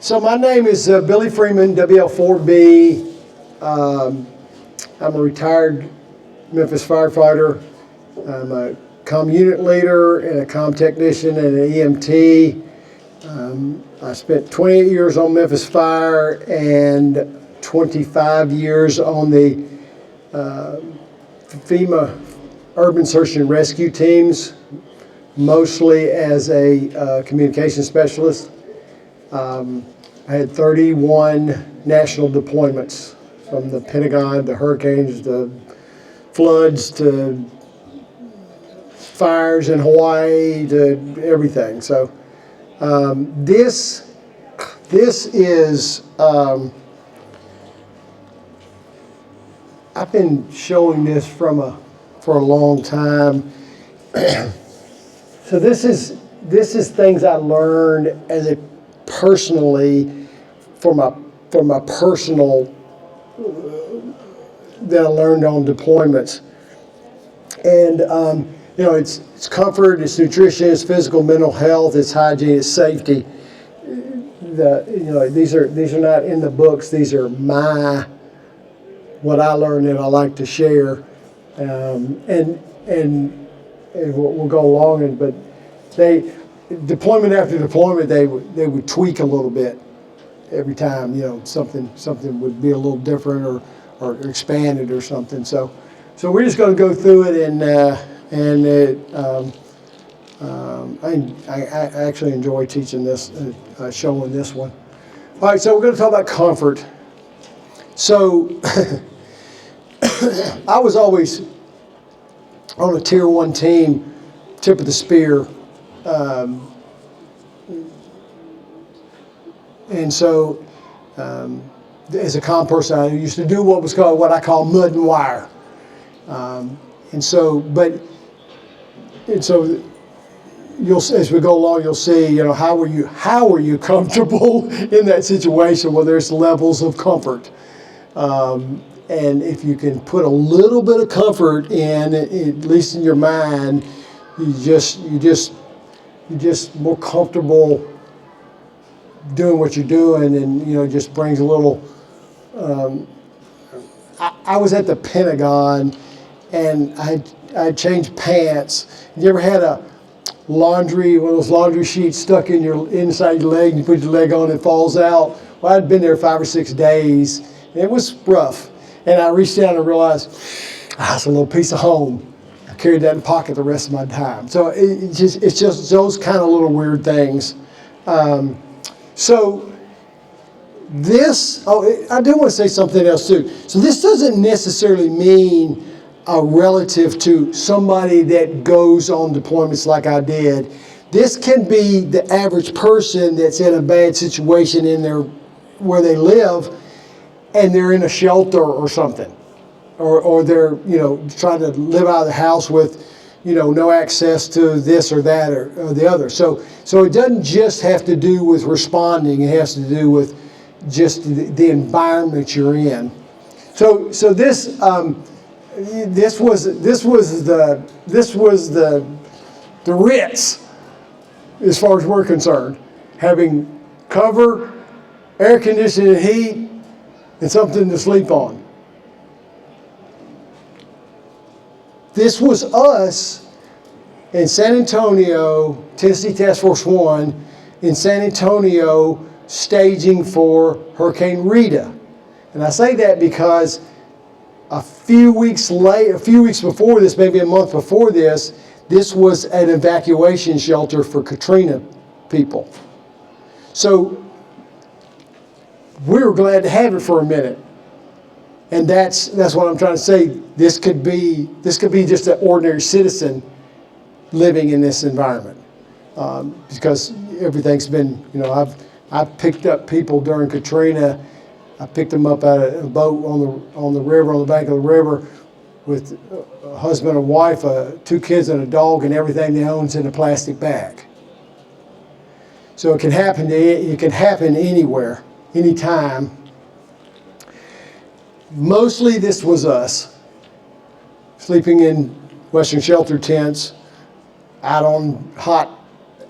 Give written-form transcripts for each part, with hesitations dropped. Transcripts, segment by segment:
So my name is Billy Freeman, WL4B. I'm a retired Memphis firefighter. I'm a comm unit leader and a comm technician and an EMT. I spent 28 years on Memphis Fire and 25 years on the FEMA urban search and rescue teams, mostly as a communication specialist. I had 31 national deployments, from the Pentagon to hurricanes to floods to fires in Hawaii to everything. So this is I've been showing this for a long time. So this is things I learned as a personally from my personal that I learned on deployments. And it's comfort, it's nutrition, it's physical, mental health, it's hygiene, it's safety. These are not in the books. These are what I learned and I like to share. And we'll go along, but deployment after deployment, they would tweak a little bit every time. Something would be a little different or expanded or something. So we're just going to go through it, I actually enjoy teaching this, showing this one. All right, so we're going to talk about comfort. So I was always on a Tier 1 team, tip of the spear. And so, as a comm person, I used to do what I call mud and wire. As we go along, you'll see, how are you comfortable in that situation? Well, there's levels of comfort. And if you can put a little bit of comfort in, at least in your mind, you just more comfortable doing what you're doing, and just brings a little. I was at the Pentagon, and I changed pants. You ever had one of those laundry sheets stuck in inside your leg, and you put your leg on, and it falls out? Well, I'd been there 5 or 6 days, and it was rough. And I reached down and realized, it's a little piece of home. I carried that in the pocket the rest of my time. So it's just those kind of little weird things. So this, I do want to say something else too. So this doesn't necessarily mean relative to somebody that goes on deployments like I did. This can be the average person that's in a bad situation where they live, and they're in a shelter or something, or they're trying to live out of the house with no access to this or that or the other. So it doesn't just have to do with responding. It has to do with just the environment you're in. So this was the Ritz, as far as we're concerned, having cover, air conditioning, and heat, and something to sleep on. This was us in San Antonio, Tennessee Task Force 1, in San Antonio, staging for Hurricane Rita. And I say that because a few weeks before this, maybe a month before this was an evacuation shelter for Katrina people. So we were glad to have it for a minute. And that's what I'm trying to say. This could be just an ordinary citizen living in this environment, because everything's been. I've picked up people during Katrina. I picked them up out of a boat on the river, on the bank of the river, with a husband and wife, 2 kids and a dog, and everything they own's in a plastic bag. So it can happen. It can happen anywhere, anytime. Mostly this was us, sleeping in Western shelter tents, out on hot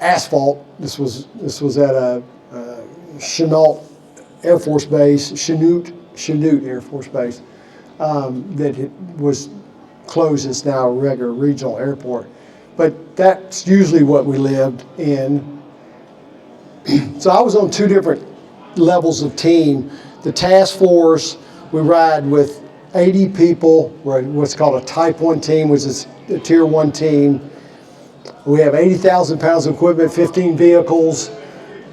asphalt. This was at a Chennault Air Force Base, Chanute Air Force Base, that it was closed. It's now a regular regional airport. But that's usually what we lived in. So I was on 2 different levels of team. The task force, we ride with 80 people, what's called a Type 1 team, which is a Tier 1 team. We have 80,000 pounds of equipment, 15 vehicles,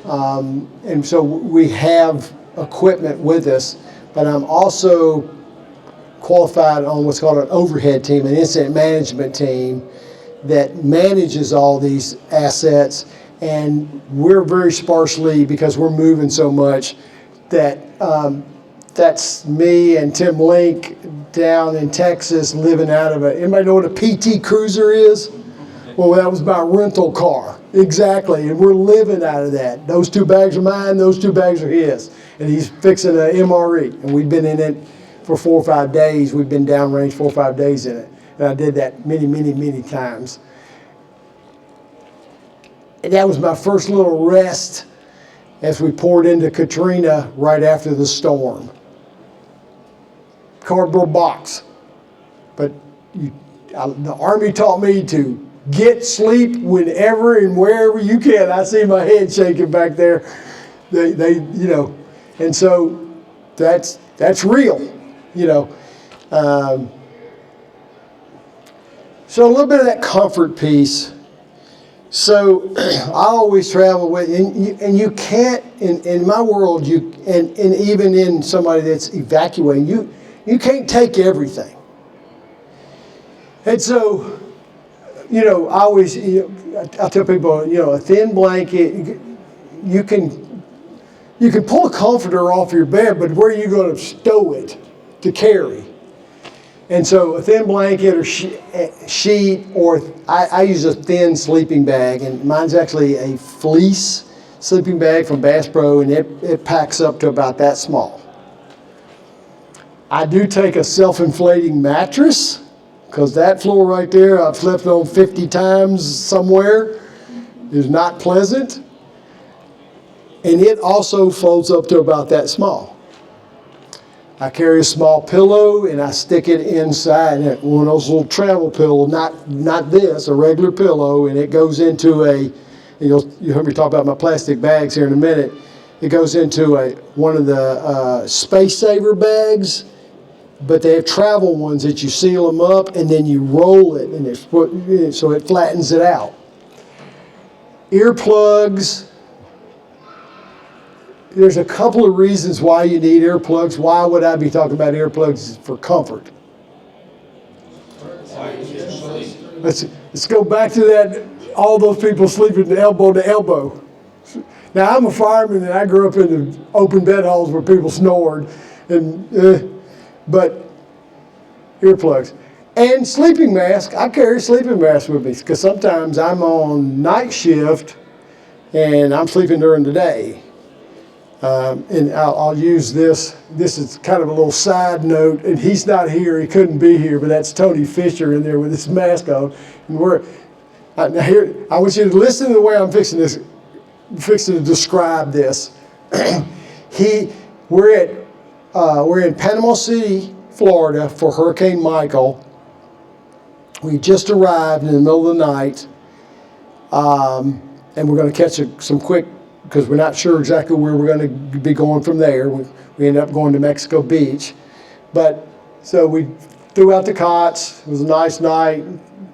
and so we have equipment with us. But I'm also qualified on what's called an overhead team, an incident management team that manages all these assets. And we're very sparsely, because we're moving so much, that that's me and Tim Link down in Texas living out of anybody know what a PT Cruiser is? Well, that was my rental car. Exactly, and we're living out of that. Those 2 bags are mine, those 2 bags are his. And he's fixing an MRE, and we've been in it for 4 or 5 days. We've been downrange 4 or 5 days in it. And I did that many, many, many times. And that was my first little rest as we poured into Katrina right after the storm. Cardboard box. But the Army taught me to get sleep whenever and wherever you can. I see my head shaking back there. They you know, and so that's real, you know. So a little bit of that comfort piece. So I always travel with, and you can't, in my world, and even in somebody that's evacuating, you can't take everything. And so, you know, I tell people, you know, a thin blanket, you can pull a comforter off your bed, but where are you going to stow it to carry? And so a thin blanket or sheet, or I use a thin sleeping bag, and mine's actually a fleece sleeping bag from Bass Pro, and it packs up to about that small. I do take a self-inflating mattress, because that floor right there I've slept on 50 times somewhere is not pleasant. And it also folds up to about that small. I carry a small pillow and I stick it inside, one of those little travel pillows, not this, a regular pillow, and it goes into you heard me talk about my plastic bags here in a minute. It goes into one of the space saver bags, but they have travel ones that you seal them up and then you roll it, and so it flattens it out. Earplugs. There's a couple of reasons why you need earplugs. Why would I be talking about earplugs? For comfort. Let's go back to that, all those people sleeping elbow to elbow. Now, I'm a fireman and I grew up in the open bed halls where people snored, but earplugs. And sleeping mask. I carry a sleeping mask with me because sometimes I'm on night shift and I'm sleeping during the day. And I'll use this. This is kind of a little side note, and he's not here. He couldn't be here, but that's Tony Fisher in there with his mask on. And now here, I want you to listen to the way I'm fixing to describe this. We're in Panama City, Florida, for Hurricane Michael. We just arrived in the middle of the night, and we're going to catch some quick, because we're not sure exactly where we're going to be going from there. We ended up going to Mexico Beach. But so we threw out the cots. It was a nice night.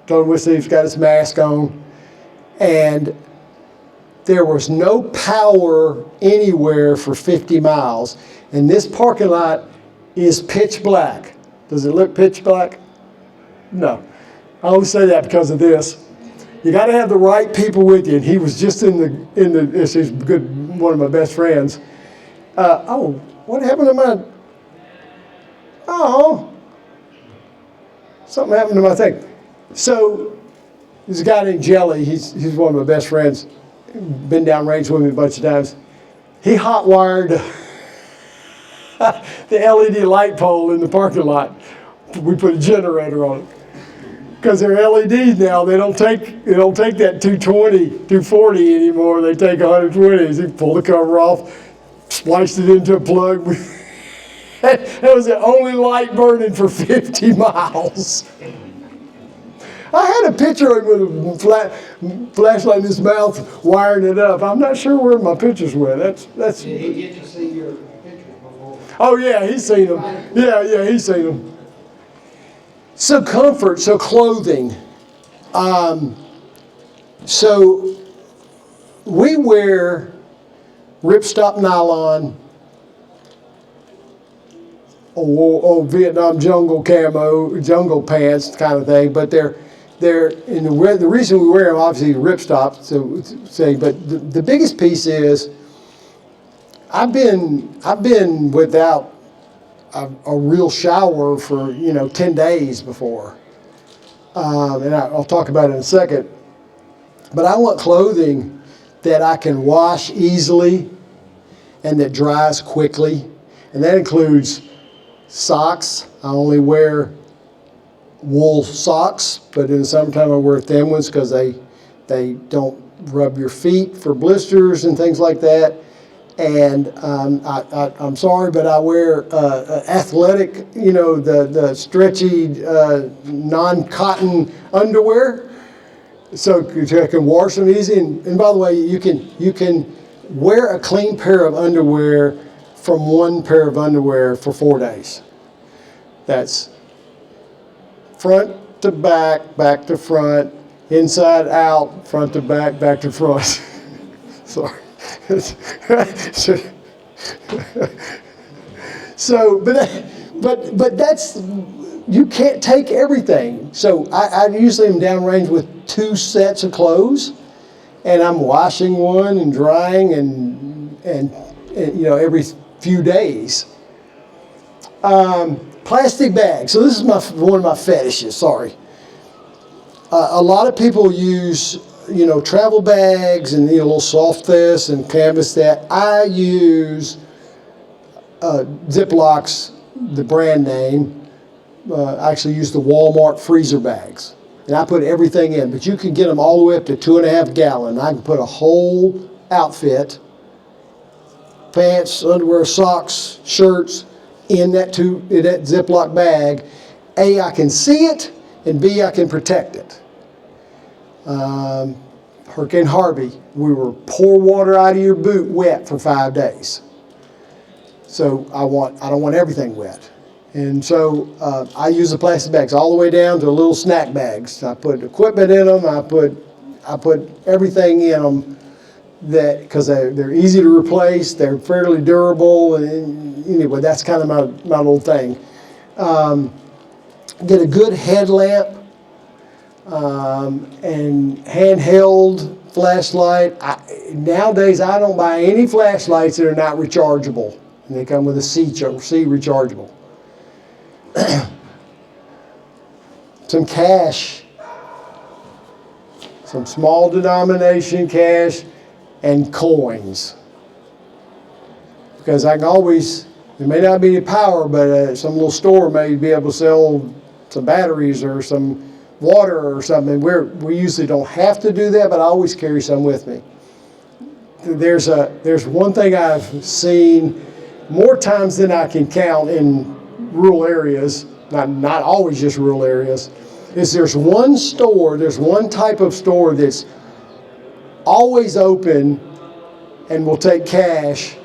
Tony Whistle's got his mask on. And there was no power anywhere for 50 miles. And this parking lot is pitch black. Does it look pitch black? No. I only say that because of this. You got to have the right people with you, and he was just in the. He's good, one of my best friends. What happened to my? Oh, something happened to my thing. So there's a guy named Jelly. He's one of my best friends. Been downrange with me a bunch of times. He hot wired the LED light pole in the parking lot. We put a generator on it. Because they're LEDs now, they don't take that 220, 240 anymore. They take 120s. You pull the cover off, spliced it into a plug. That was the only light burning for 50 miles. I had a picture of him with a flashlight in his mouth, wiring it up. I'm not sure where my pictures went. That's. Did he get to see your pictures before? Oh yeah, he's seen them. Yeah, he's seen them. So comfort, so clothing. So we wear ripstop nylon or Vietnam jungle camo, jungle pants kind of thing, but they're in the reason we wear them, obviously ripstop, so say, but the biggest piece is I've been without a real shower for 10 days before, and I'll talk about it in a second. But I want clothing that I can wash easily and that dries quickly, and that includes socks. I only wear wool socks, but in the summertime I wear thin ones because they don't rub your feet for blisters and things like that. And I'm sorry, but I wear athletic, the stretchy non-cotton underwear, so I can wash them easy. And by the way, you can wear a clean pair of underwear from one pair of underwear for 4 days. That's front to back, back to front, inside out, front to back, back to front. Sorry. So, but that's, you can't take everything. So I usually am downrange with 2 sets of clothes, and I'm washing one and drying and every few days. Plastic bags. So this is one of my fetishes. Sorry. A lot of people use travel bags and little soft this and canvas that. I use Ziplocs, the brand name. I actually use the Walmart freezer bags, and I put everything in. But you can get them all the way up to 2.5 gallon. I can put a whole outfit, pants, underwear, socks, shirts, in that Ziploc bag. A, I can see it, and B, I can protect it. Hurricane Harvey, we were pour water out of your boot wet for 5 days. So I don't want everything wet. And so I use the plastic bags all the way down to little snack bags. I put equipment in them. I put everything in them because they're easy to replace. They're fairly durable. And anyway, that's kind of my little thing. Get a good headlamp and handheld flashlight. Nowadays, I don't buy any flashlights that are not rechargeable. And they come with a C rechargeable. Some cash, some small denomination cash, and coins. Because I can always, there may not be any power, but some little store may be able to sell some batteries or some water or something. We usually don't have to do that, but I always carry some with me. There's one thing I've seen more times than I can count in rural areas, not always just rural areas, is there's one type of store that's always open and will take cash.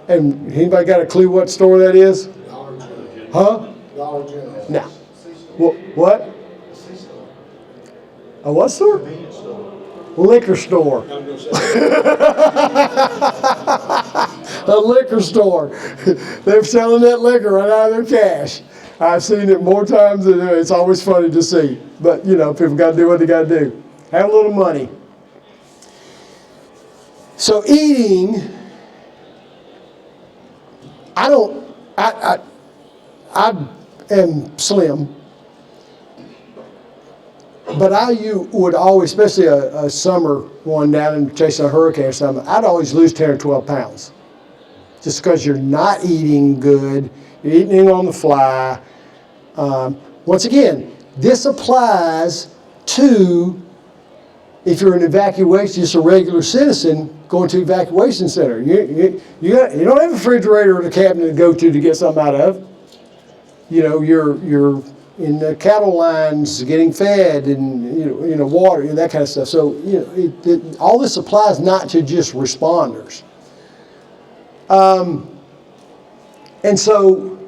And anybody got a clue what store that is? Dollar General. Huh? Dollar General. No. What? A what store? Convenience store. Liquor store. I'm gonna say. A liquor store. They're selling that liquor right out of their cash. I've seen it more times than it's always funny to see. But people got to do what they got to do. Have a little money. So eating, I am slim, but I would always, especially a summer one down in chasing a hurricane or something, I'd always lose 10 or 12 pounds. Just because you're not eating good, you're eating on the fly. Once again, this applies to if you're an evacuation, just a regular citizen going to evacuation center. You don't have a refrigerator or a cabinet to go to get something out of. You know, you're in the cattle lines getting fed and water and that kind of stuff. So all this applies not to just responders. And so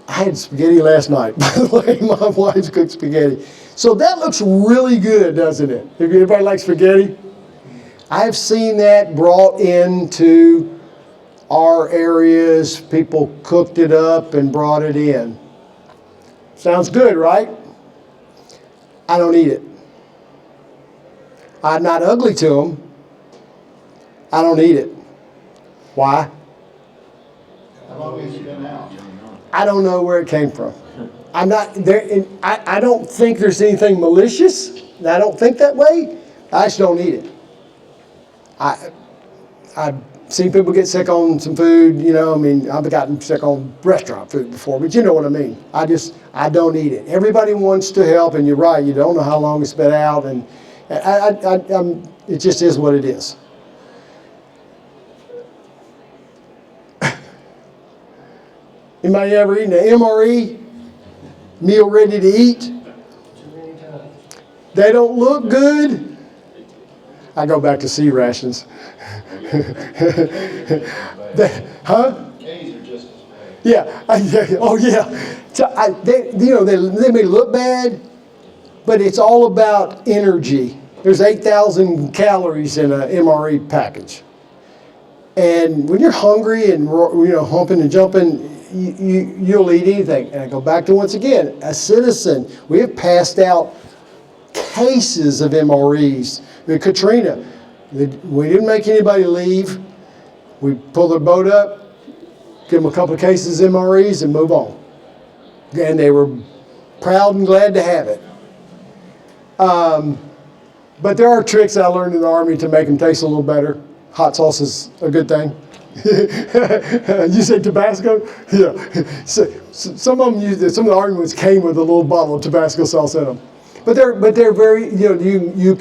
I had spaghetti last night. By the way, my wife cooked spaghetti. So that looks really good, doesn't it? If anybody likes spaghetti, I've seen that brought into our areas. People cooked it up and brought it in. Sounds good, right? I don't eat it. I'm not ugly to them. I don't eat it. Why? How long has it been out? I don't know where it came from. I'm not there. I don't think there's anything malicious. I don't think that way. I just don't eat it. I've seen people get sick on some food. I've gotten sick on restaurant food before, but you know what I mean. I don't eat it. Everybody wants to help, and you're right. You don't know how long it's been out, and it just is what it is. Anybody ever eaten an MRE? Meal ready to eat? Too many times. They don't look good. I go back to C rations. Huh? K's are just as bad. Yeah. Oh yeah. So they may look bad, but it's all about energy. There's 8,000 calories in an MRE package. And when you're hungry and humping and jumping, you'll eat anything. And I go back to, once again, a citizen. We have passed out cases of MREs. With Katrina, we didn't make anybody leave. We pull their boat up, give them a couple of cases of MREs, and move on. And they were proud and glad to have it. But there are tricks I learned in the Army to make them taste a little better. Hot sauce is a good thing. You say Tabasco? Yeah. So some of them some of the Army ones came with a little bottle of Tabasco sauce in them. But they're very, you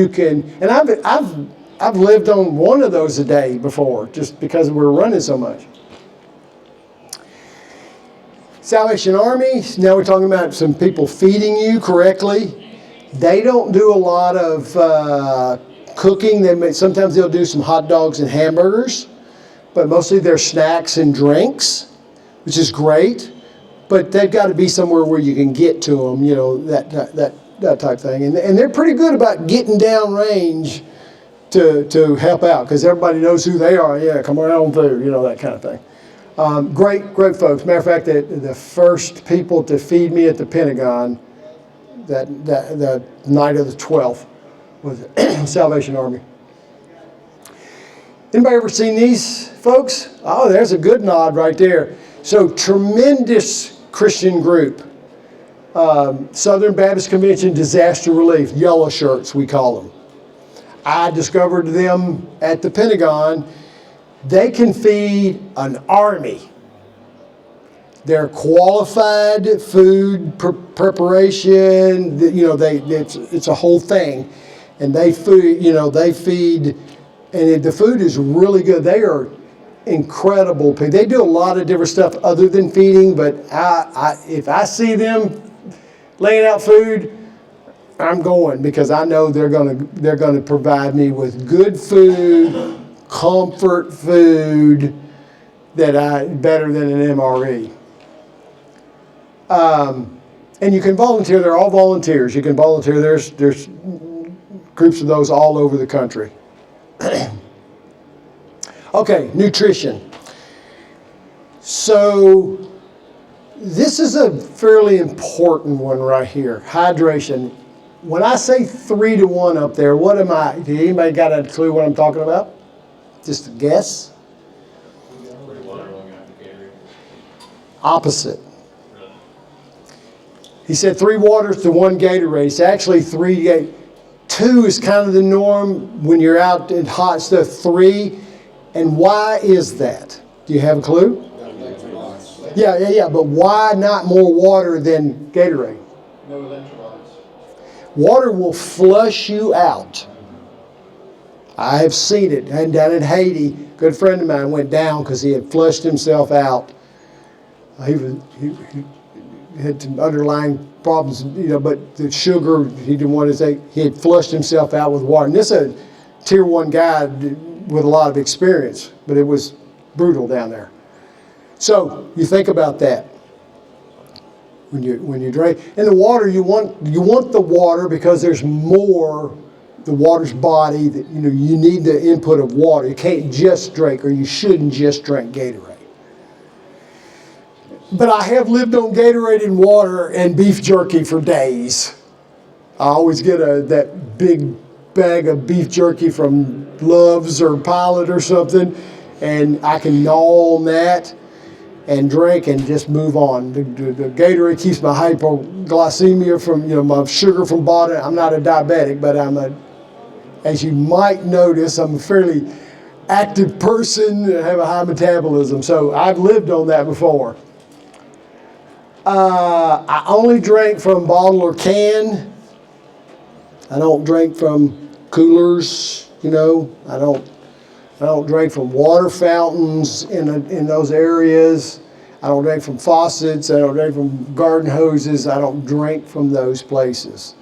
can, and I've lived on one of those a day before, just because we're running so much. Salvation Army, now we're talking about some people feeding you correctly. They don't do a lot of cooking. Sometimes they'll do some hot dogs and hamburgers, but mostly they're snacks and drinks, which is great. But they've got to be somewhere where you can get to them, that type thing. And they're pretty good about getting down range to help out, because everybody knows who they are. Yeah, come around through, that kind of thing. Great folks. Matter of fact, the first people to feed me at the Pentagon the night of the 12th was Salvation Army. Anybody ever seen these folks? Oh, there's a good nod right there. So, tremendous Christian group. Southern Baptist Convention Disaster Relief, yellow shirts we call them. I discovered them at the Pentagon. They can feed an army. They're qualified food preparation. It's a whole thing, and they feed. And the food is really good. They are incredible people. They do a lot of different stuff other than feeding, but if I see them laying out food, I'm going, because I know they're gonna provide me with good food, comfort food better than an MRE. And you can volunteer. They're all volunteers. You can volunteer. There's groups of those all over the country. Okay, nutrition. So this is a fairly important one right here. Hydration. When I say 3 to 1 up there, what am I? Anybody got a clue what I'm talking about? Just a guess? Opposite. He said 3 waters to 1 Gatorade. It's actually 3. 2 is kind of the norm when you're out in hot stuff. 3. And why is that? Do you have a clue? Yeah. But why not more water than Gatorade? No electrolytes. Water will flush you out. I have seen it. And down in Haiti, a good friend of mine went down because he had flushed himself out. He had some underlying problems, but the sugar, he didn't want to take, he had flushed himself out with water. And this is a tier 1 guy with a lot of experience, but it was brutal down there. So you think about that when you drink. And the water, you want the water because there's more, the water's body, that you need the input of water. You can't just drink, or you shouldn't just drink Gatorade. But I have lived on Gatorade and water and beef jerky for days. I always get that big bag of beef jerky from Love's or Pilot or something, and I can gnaw on that and drink and just move on. The Gatorade keeps my hypoglycemia from, my sugar from bottom. I'm not a diabetic, but as you might notice, I'm a fairly active person and have a high metabolism. So I've lived on that before. I only drink from bottle or can. I don't drink from coolers, I don't drink from water fountains in those areas. I don't drink from faucets. I don't drink from garden hoses. I don't drink from those places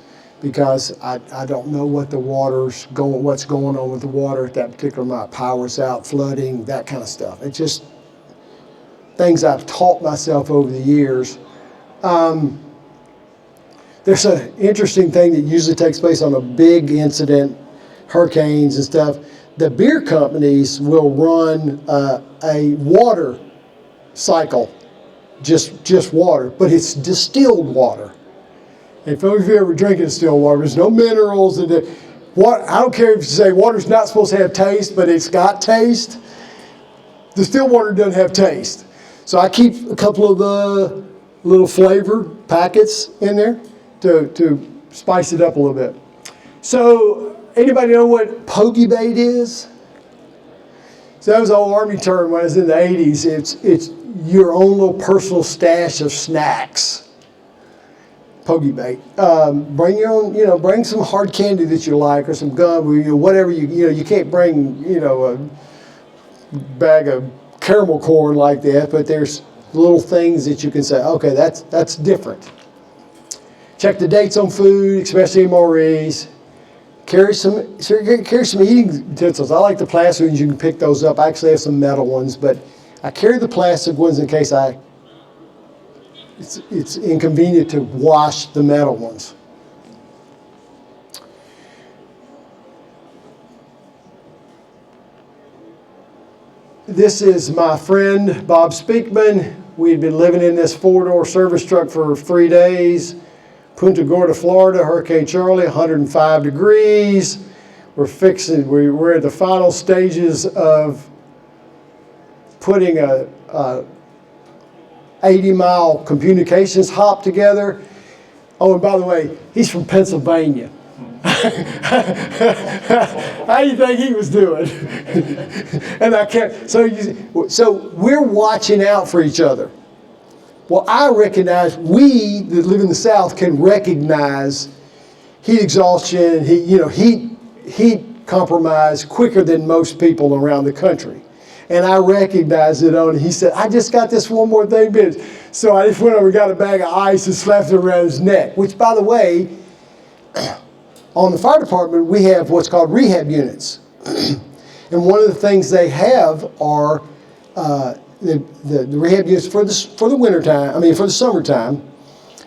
because I don't know what's going on with the water at that particular moment. Power's out, flooding, that kind of stuff. It's just things I've taught myself over the years. There's an interesting thing that usually takes place on a big incident, hurricanes and stuff. The beer companies will run a water cycle, just water, but it's distilled water. If you ever drink distilled water, there's no minerals. I don't care if you say water's not supposed to have taste, but it's got taste. Distilled water doesn't have taste. So I keep a couple of the little flavor packets in there to spice it up a little bit. So anybody know what pogey bait is? So that was an old Army term when I was in the 80s. It's your own little personal stash of snacks. Pogey bait. Bring your own, bring some hard candy that you like or some gum, or whatever you can't bring, a bag of caramel corn like that, but there's little things that you can say, okay, that's different. Check the dates on food, especially MREs. Carry some eating utensils. I like the plastic ones. You can pick those up. I actually have some metal ones, but I carry the plastic ones in case it's inconvenient to wash the metal ones. This is my friend Bob Speakman. We'd been living in this 4-door service truck for 3 days. Punta Gorda, Florida, Hurricane Charlie, 105 degrees. We're at the final stages of putting a 80-mile communications hop together. Oh, and by the way, he's from Pennsylvania. How do you think he was doing? And I can't. So we're watching out for each other. Well, I recognize, we that live in the South can recognize heat exhaustion, heat compromise quicker than most people around the country. And I recognized it on, he said, I just got this one more thing, bitch. So I just went over and got a bag of ice and slapped it around his neck, which, by the way, on the fire department, we have what's called rehab units. And one of the things they have are the rehab units for the wintertime, for the summertime.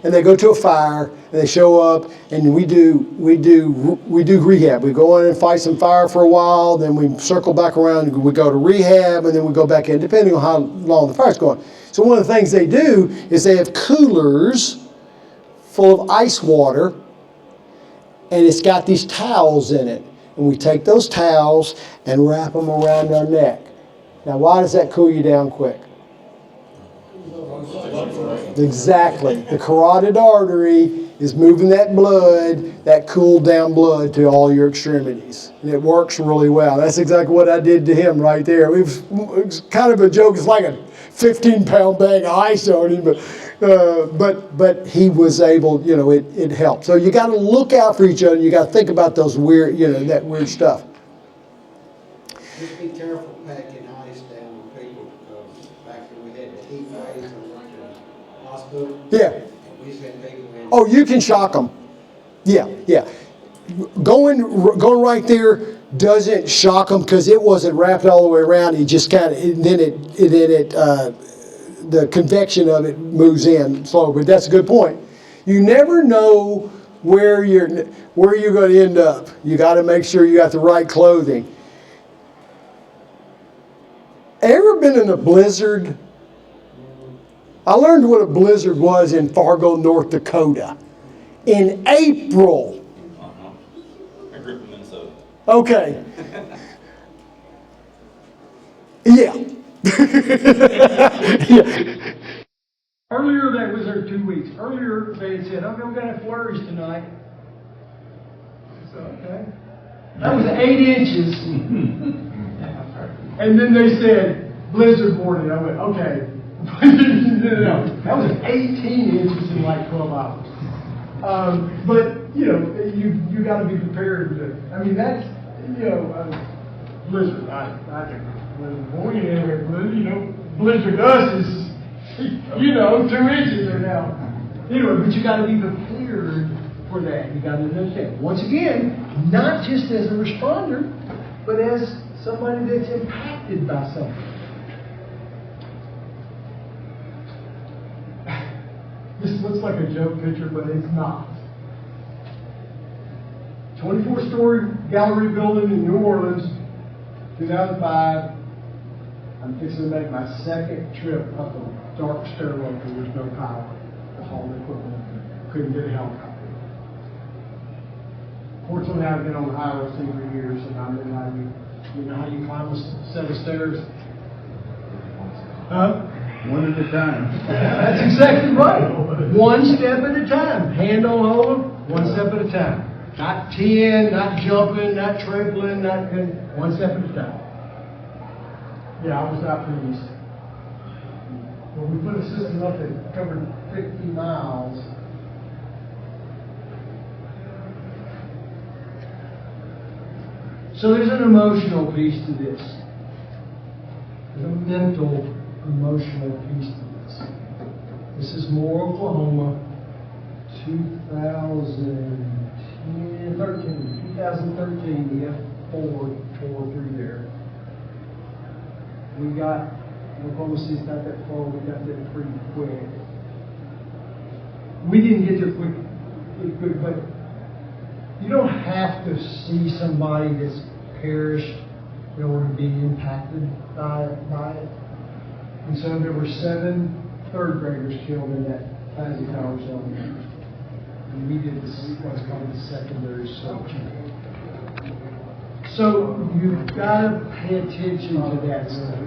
And they go to a fire, and they show up, and we do rehab. We go in and fight some fire for a while, then we circle back around, and we go to rehab, and then we go back in, depending on how long the fire's going. So one of the things they do is they have coolers full of ice water, and it's got these towels in it. And we take those towels and wrap them around our neck. Now, why does that cool you down quick? Exactly. The carotid artery is moving that blood, that cooled down blood, to all your extremities. And it works really well. That's exactly what I did to him right there. It was kind of a joke. It's like a 15-pound bag of ice on him, but he was able, it helped. So you got to look out for each other. You got to think about those weird, that weird stuff. Just be careful packing ice down on people, because back when we had the heat waves, I went to the hospital, Yeah. and we sent people in. Oh, you can shock them. Yeah, yeah. Going right there doesn't shock them because it wasn't wrapped all the way around. It just kind of, the convection of it moves in slow. But that's a good point. You never know where you're going to end up. You got to make sure you got the right clothing. Ever been in a blizzard? I learned what a blizzard was in Fargo, North Dakota, in April. I grew up in Minnesota. Okay. Yeah. Yeah. Earlier, that was there 2 weeks. Earlier, they had said, okay, we're going to have flurries tonight. So, okay. That was 8 inches. And then they said, blizzard warning. I went, okay. No. That was 18 inches in like 12 hours. But, you know, you got to be prepared to, I mean, that's, you know, blizzard. I think blizzard warning, you know, blizzard us is, you know, 2 inches or now. Anyway, but you got to be prepared for that. You got to understand. Once again, not just as a responder, but as somebody that's impacted by something. This looks like a joke picture, but it's not. 24-story gallery building in New Orleans, 2005. I'm fixing to make my second trip up a dark stairway because there's no power. The haul equipment couldn't get a helicopter. Fortunately, I've been on the high road for years, and I know how you climb a set of stairs. One at a time. That's exactly right. One step at a time. Hand on hold, one step at a time. Not 10, not jumping, not trampling, one step at a time. Yeah, I was out pleased. Well, we put a system up that covered 50 miles. So there's an emotional piece to this. There's a mental, emotional piece to this. This is Moore, Oklahoma, 2013, the F4 tore through there. Oklahoma City's not that far, we got there pretty quick. We didn't get there quick, but you don't have to see somebody that's perished in order to be impacted by it. And so there were 7 third graders killed in that Classic Tower zone. And we did what's called the secondary search. So you've got to pay attention to that stuff.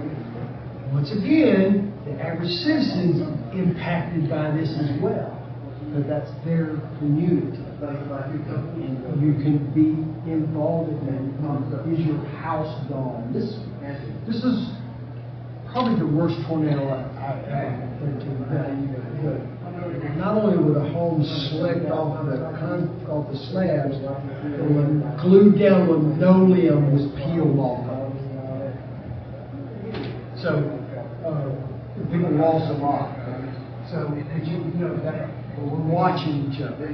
Once again, the average citizen's impacted by this as well. But that's their community. And you can be involved in that. Is your house gone? This is probably the worst tornado I've ever been to. Not only were the homes slicked off the slabs, they were glued down linoleum was peeled off of them. So people lost a lot. So we're watching each other.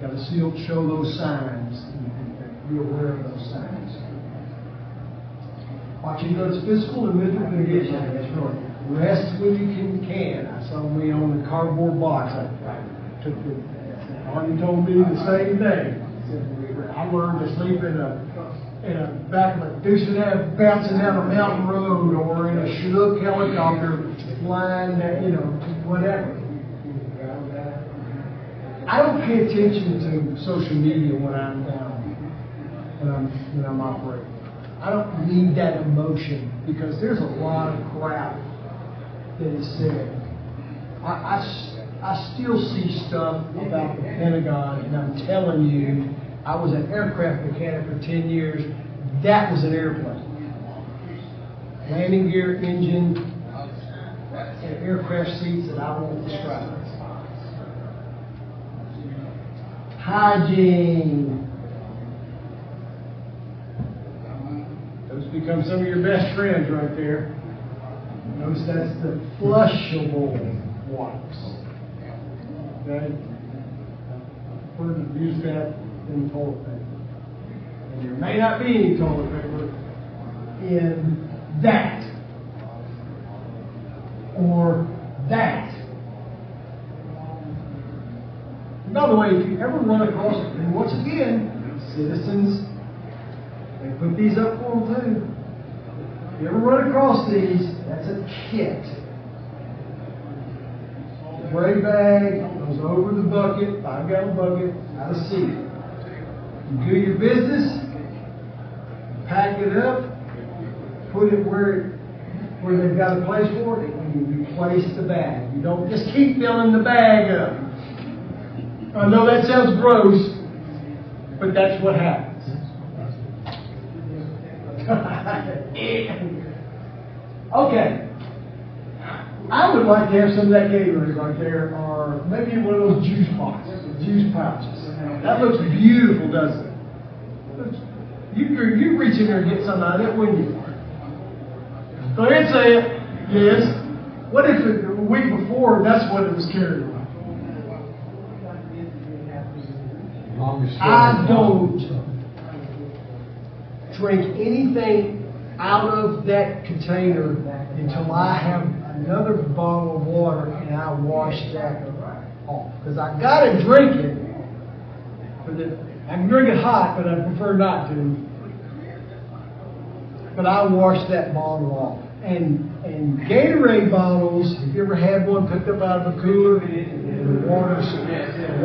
Got to show those signs and be aware of those signs. Watching those physical and mental conditions. Rest when you can. I saw me on the cardboard box. Arnie told me the same thing. I learned to sleep in a back of a deucing out, bouncing down a mountain road, or in a Chinook helicopter flying, whatever. I don't pay attention to social media when I'm down, when I'm operating. I don't need that emotion because there's a lot of crap that is said. I still see stuff about the Pentagon, and I'm telling you, I was an aircraft mechanic for 10 years. That was an airplane. Landing gear, engine, and aircraft seats that I won't describe. Hygiene. Those become some of your best friends right there. Notice that's the flushable wipes. Okay? I prefer to use that in toilet paper. And there may not be any toilet paper in that or that. And by the way, if you ever run across, and once again, citizens, they put these up for them too. If you ever run across these, that's a kit. The gray bag goes over the bucket, 5-gallon bucket, out of seat. You do your business, pack it up, put it where they've got a place for it, and you replace the bag. You don't just keep filling the bag up. I know that sounds gross, but that's what happens. Okay. I would like to have some of that Gatorade right there, or maybe one of those juice boxes, juice pouches. That looks beautiful, doesn't it? You reach in there and get some out of it, wouldn't you? Go ahead and say it. Yes. What if a week before that's what it was carried on? I don't drink anything out of that container until I have another bottle of water and I wash that off. Because I gotta drink it. I can drink it hot, but I prefer not to. But I wash that bottle off. And Gatorade bottles, if you ever had one picked up out of a cooler, the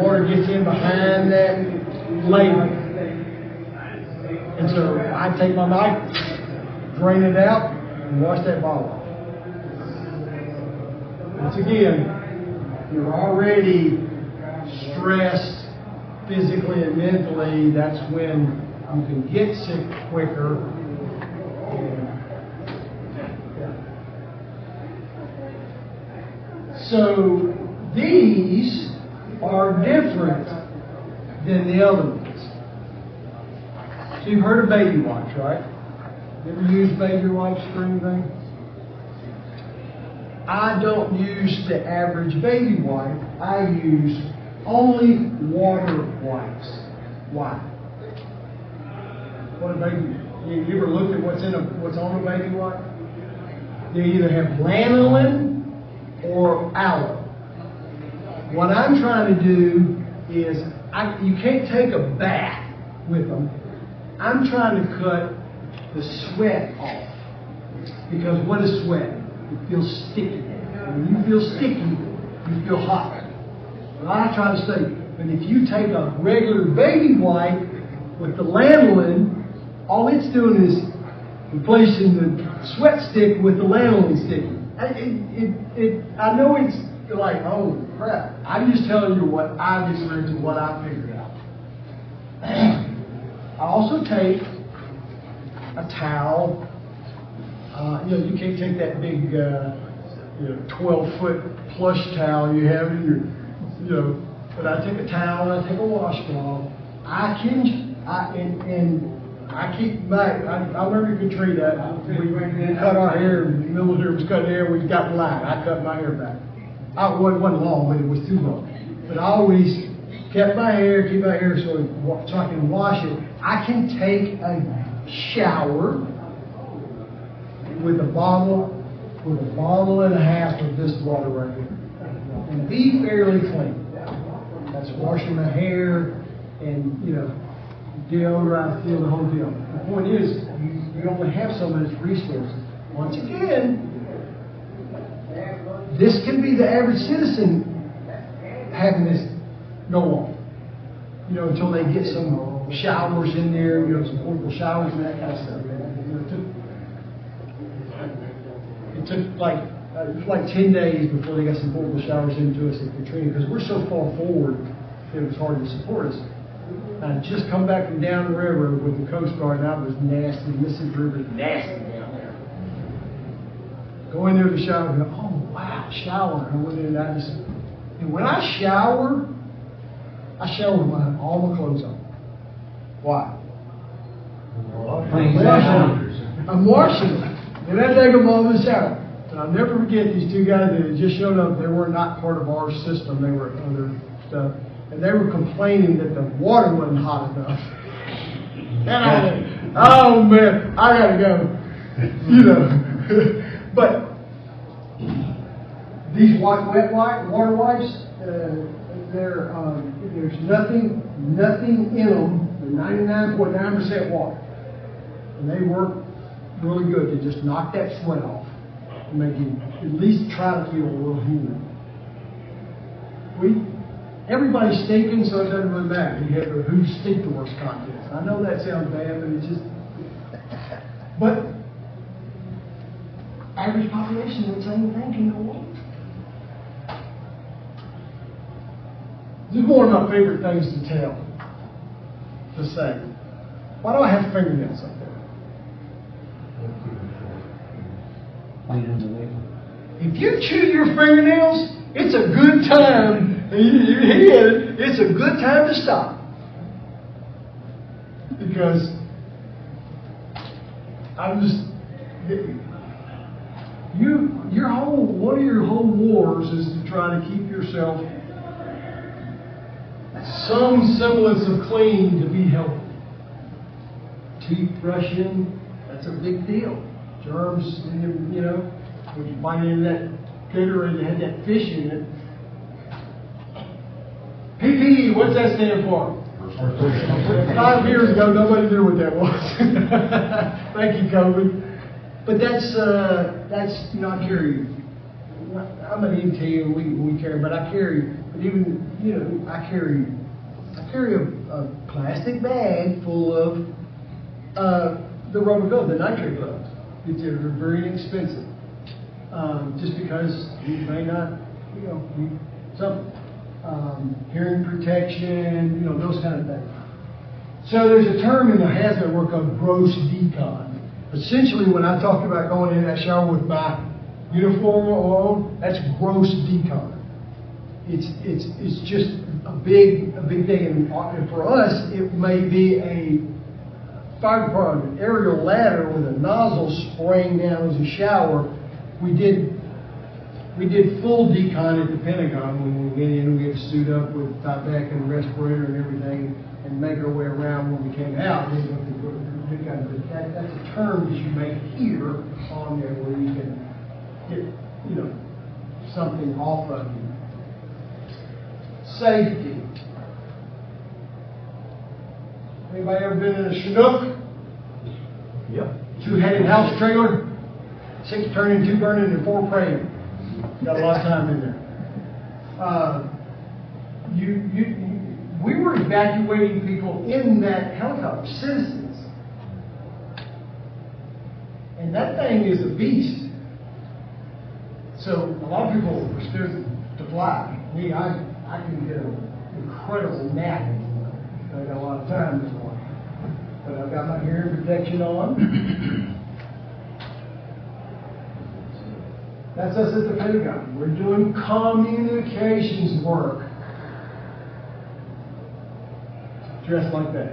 water gets in behind that label. And so I take my knife, drain it out, and wash that bottle off. Once again, you're already stressed physically and mentally. That's when you can get sick quicker. So these are different than the other ones. So you've heard of baby wipes, right? You ever used baby wipes for anything? I don't use the average baby wipe. I use only water wipes. Why? What a baby. You ever looked at what's on a baby wipe? They either have lanolin or aloe. What I'm trying to do is, you can't take a bath with them. I'm trying to cut the sweat off. Because what is sweat? It feels sticky. When you feel sticky, you feel hot. But I try to say, but if you take a regular baby wipe with the lanolin, all it's doing is replacing the sweat stick with the lanolin sticky. I know it's like, oh crap. I'm just telling you what I've experienced and what I figured out. I also take a towel. You can't take that big, 12-foot plush towel you have in your, but I take a towel and I take a washcloth. I keep back. I learned to treat that. We cut our hair. The military was cutting hair. We got line. I cut my hair back. It wasn't long, but it was too long. But I always keep my hair so I can wash it. I can take a shower with a bottle and a half of this water right here, and be fairly clean. That's washing my hair and deodorant, feel the whole deal. The point is, you only have so many resources. Once again, this can be the average citizen having this go on. Until they get some showers in there, some portable showers and that kind of stuff. It took like 10 days before they got some portable showers into us at Katrina, because we're so far forward, it was hard to support us. I just come back from down the river with the Coast Guard, and that was nasty. Mississippi River is nasty down there. Go in there to shower and go, oh wow, shower. And I went in and and when I shower with all my clothes on. Why? If I'm washing them. And that day I'm all this out. And I'll never forget these two guys that had just showed up. They were not part of our system. They were other stuff. And they were complaining that the water wasn't hot enough. And I went, oh man, I gotta go. You know. But these wet water wipes, there's nothing in them. They're 99.9% water. And they work really good to just knock that sweat off and make you at least try to feel a little human. Everybody's stinking, so it doesn't really matter. You have the who stink the worst contest. I know that sounds bad, but it's just. But average population doesn't say anything, you know what? This is one of my favorite things to tell, to say. Why do I have fingernails like that? If you chew your fingernails, it's a good time. It's a good time to stop. Because I'm just one of your whole wars is to try to keep yourself some semblance of clean to be healthy. Teeth brushing, that's a big deal. Germs, you know, when you bite into that critter and it had that fish in it. PPE, what's that stand for? 5 years ago, nobody knew what that was. Thank you, COVID. But that's not carry. I'm an EMT and we carry, but I carry. But even I carry a plastic bag full of the rubber gloves, the nitrate gloves. They're very inexpensive. Just because you may not, need something. Hearing protection, those kind of things. So there's a term in the hazmat work called gross decon. Essentially, when I talk about going in that shower with my uniform on, that's gross decon. It's just a big thing, and for us, it may be a fire department aerial ladder with a nozzle spraying down as a shower. We did full decon at the Pentagon when we went in. We had to suit up with Tyvek and respirator and everything, and make our way around when we came out. That's a term that you may hear on there where you can get something off of you. Safety. Anybody ever been in a Chinook? Yep. 2-headed house trailer, 6 turning, 2 burning, and 4 praying. Got a lot of time in there. We were evacuating people in that helicopter, citizens, and that thing is a beast. So a lot of people were scared to fly. Me, I can get an incredible nap. I got a lot of time this morning, but I've got my hearing protection on. That's us at the Pentagon. We're doing communications work. Dressed like that.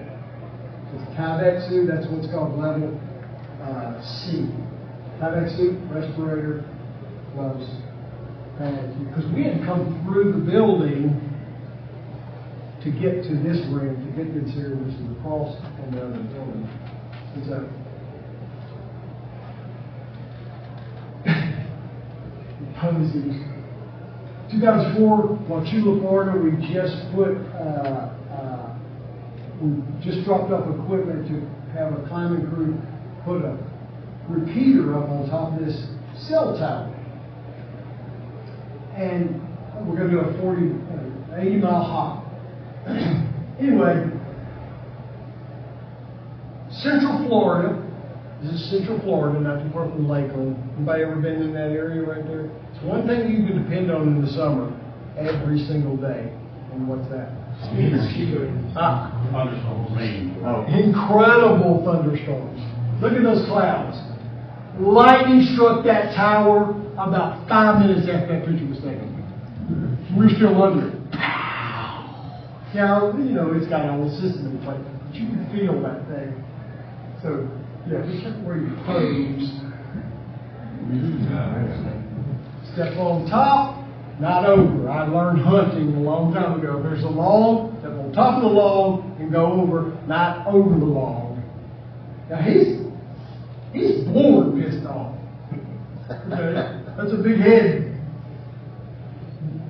It's a Tyvek suit. That's what's called level C. Tyvek suit, respirator, gloves, and because we had come through the building to get to this ring, to get this here, which is across from the other building. And so, poses. 2004, Wauchula, Florida, we just dropped off equipment to have a climbing crew put a repeater up on top of this cell tower. And we're going to do a 80-mile hop. Anyway, Central Florida. This is Central Florida, not too far from Lakeland. Anybody ever been in that area right there? It's one thing you can depend on in the summer, every single day. And what's that? Thunderstorms, rain. Incredible thunderstorms. Look at those clouds. Lightning struck that tower about 5 minutes after that picture was taken. We're still under it. Now, it's got a whole system in place, but you can feel that thing. So, Yeah, be careful where your toes. Step on top, not over. I learned hunting a long time ago. There's a log, step on top of the log and go over, not over the log. Now he's born pissed off. Okay? That's a big head.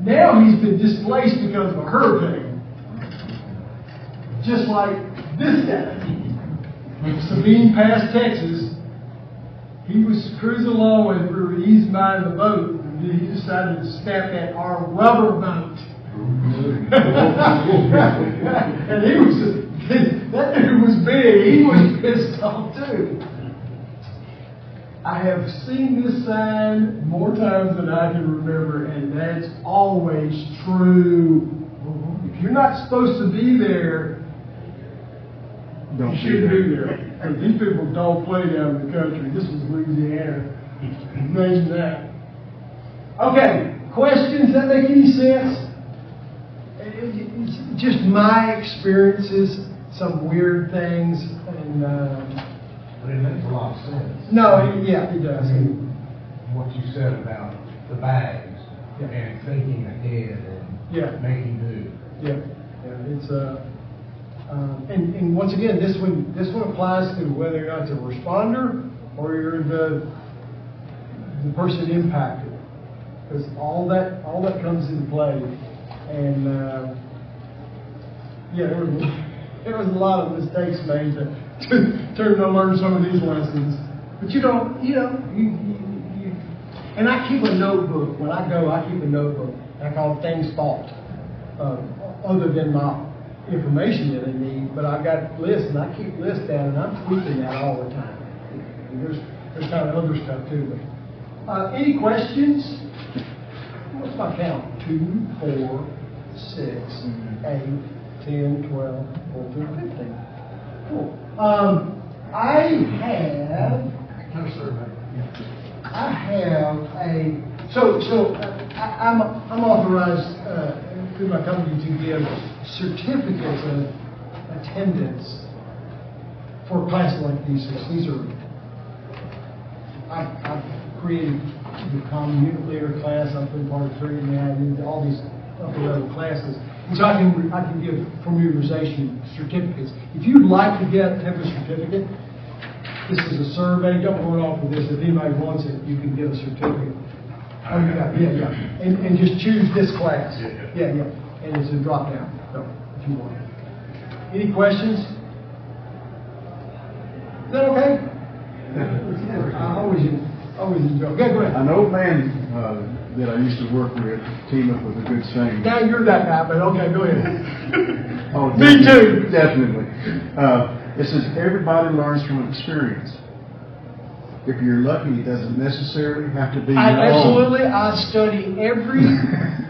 Now he's been displaced because of a hurricane. Just like this guy. Sabine Pass, Texas. He was cruising along and we were easing by in the boat, and he decided to snap at our rubber boat. And he was that dude was big. He was pissed off too. I have seen this sign more times than I can remember, and that's always true. If you're not supposed to be there, you shouldn't be there. Because these people don't play down in the country. This is Louisiana. Imagine that. Okay, questions that make any sense? It's just my experiences, some weird things, and But it makes a lot of sense. no, yeah, it does. What you said about the bags Yeah. and thinking ahead Yeah. and making do. Yeah, it's and once again, this one applies to whether or not it's a responder or you're the person impacted, because all that comes into play, and there was a lot of mistakes made to learn some of these lessons, but you and I keep a notebook when I go. I keep a notebook. I call it things thought. Other than my information that I need, but I've got lists, and I keep lists down, and I'm tweaking that all the time. And there's kind of other stuff too. But, any questions? What's my count? 2, 4, 6, 8, 10, 12, 14, 15. Cool. I have I'm authorized through my company to give certificates of attendance for classes like these. These are I've created the common unit leader class. I've been part of Freeman, all these upper level classes. And so I can give familiarization certificates. If you'd like to have a certificate, this is a survey. Don't run off with this. If anybody wants it, you can get a certificate. Oh, yeah. And just choose this class. Yeah. And it's a drop down. So, if you want. Any questions? Is that okay? I always enjoy. Okay, go ahead. An old man that I used to work with came up with a good saying. Now you're that guy, but okay, go ahead. Oh, Me too. Definitely. It says everybody learns from experience. If you're lucky, it doesn't necessarily have to be your own.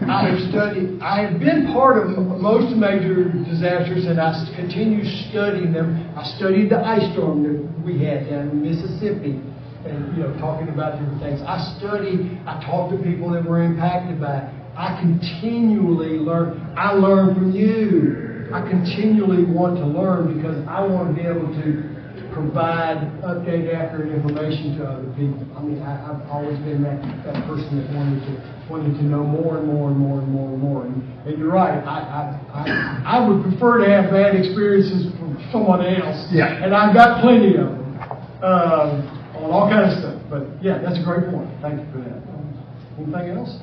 Absolutely. I have been part of most major disasters, and I continue studying them. I studied the ice storm that we had down in Mississippi, and talking about different things. I talk to people that were impacted by it. I continually learn. I learn from you. I continually want to learn because I want to be able to provide updated, accurate information to other people. I mean, I've always been that person that wanted to know more and more and more and more and more. And you're right. I would prefer to have bad experiences from someone else. Yeah. And I've got plenty of them on all kinds of stuff. But yeah, that's a great point. Thank you for that. Anything else?